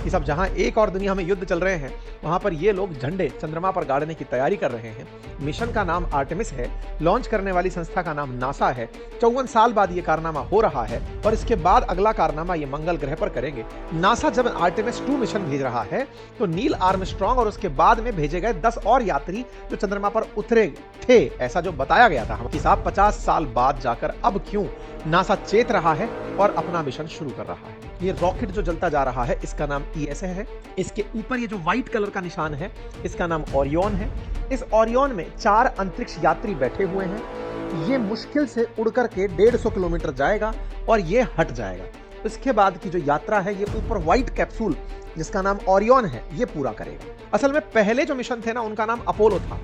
कि सब जहां एक और दुनिया में युद्ध चल रहे हैं, वहां पर ये लोग झंडे चंद्रमा पर गाड़ने की तैयारी कर रहे हैं। मिशन का नाम आर्टेमिस है, लॉन्च करने वाली संस्था का नाम नासा है। 54 साल बाद ये कारनामा हो रहा है और इसके बाद अगला कारनामा ये मंगल ग्रह पर करेंगे। नासा जब आर्टेमिस 2 मिशन भेज रहा है तो नील आर्मस्ट्रांग और उसके बाद में भेजे गए 10 और यात्री जो चंद्रमा पर उतरे थे, ऐसा जो बताया गया था कि साहब 50 साल बाद जाकर अब क्यों नासा चेत रहा है और अपना मिशन शुरू कर रहा है। ये रॉकेट जो जलता जा रहा है इसका नाम ईएसए है। इसके ऊपर ये जो व्हाइट कलर का निशान है इसका नाम ओरियन है। इस ओरियन में 4 अंतरिक्ष यात्री बैठे हुए हैं। ये मुश्किल से उड़ करके 150 किलोमीटर जाएगा और ये हट जाएगा। इसके बाद की जो यात्रा है ये ऊपर व्हाइट कैप्सूल जिसका नाम ओरियन है ये पूरा करेगा। असल में पहले जो मिशन थे ना उनका नाम अपोलो था,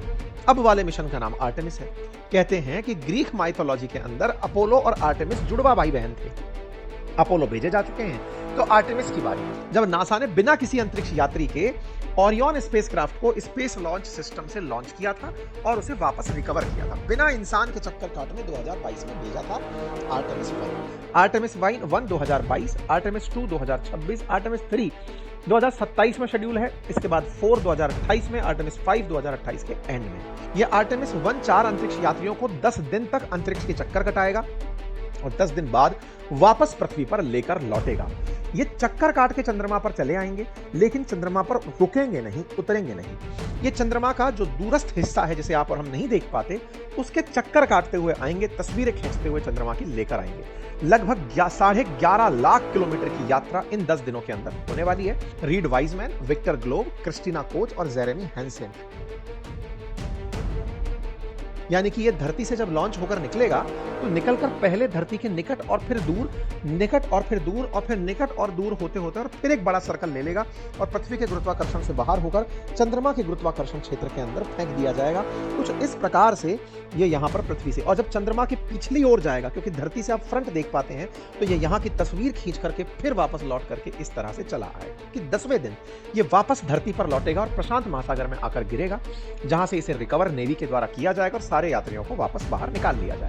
अब वाले मिशन का नाम आर्टेमिस है। कहते हैं कि ग्रीक माइथोलॉजी के अंदर अपोलो और आर्टेमिस जुड़वा भाई बहन थे। अपोलो भेजे जा चुके हैं तो आर्टेमिस की बारी। जब नासा ने बिना किसी अंतरिक्ष यात्री के ओरियन स्पेसक्राफ्ट को स्पेस लॉन्च सिस्टम से लॉन्च किया था और उसे वापस रिकवर किया था, बिना इंसान के चक्कर काटने 2022 में भेजा था आर्टेमिस 1। आर्टेमिस 1 2022, आर्टेमिस 2 2026, आर्टेमिस 3 2027 में शेड्यूल है। इसके बाद 4 2028 में, आर्टेमिस 5 2028 के एंड में। यह आर्टेमिस 1 4 अंतरिक्ष यात्रियों को 10 दिन तक अंतरिक्ष के चक्कर कटाएगा और 10 दिन बाद वापस पृथ्वी पर लेकर लौटेगा। ये चक्कर काट के चंद्रमा पर चले आएंगे लेकिन चंद्रमा पर रुकेंगे नहीं, उतरेंगे नहीं। ये चंद्रमा का जो दूरस्थ हिस्सा है जिसे आप और हम नहीं देख पाते, उसके चक्कर काटते हुए आएंगे, तस्वीरें खींचते हुए चंद्रमा की लेकर आएंगे। लगभग 11.5 लाख किलोमीटर की यात्रा इन 10 दिनों के अंदर होने वाली है। Reid Wiseman, Victor Glover, Christina Koch और जेरेमी हैंसेन। यानी कि ये धरती से जब लॉन्च होकर निकलेगा तो निकलकर पहले धरती के निकट और फिर दूर, निकट और फिर दूर और फिर निकट और दूर होते होते और फिर एक बड़ा सर्कल ले लेगा और पृथ्वी के गुरुत्वाकर्षण से बाहर होकर चंद्रमा के गुरुत्वाकर्षण क्षेत्र के अंदर फेंक दिया जाएगा। कुछ इस प्रकार से ये यहाँ पर पृथ्वी से, और जब चंद्रमा की पिछली ओर जाएगा, क्योंकि धरती से आप फ्रंट देख पाते हैं, तो ये यहाँ की तस्वीर खींच करके फिर वापस लौट करके इस तरह से चला आएगा कि 10वें दिन ये वापस धरती पर लौटेगा और प्रशांत महासागर में आकर गिरेगा, जहां से इसे रिकवर नेवी के द्वारा किया जाएगा और सारे यात्रियों को वापस बाहर निकाल लिया जाएगा।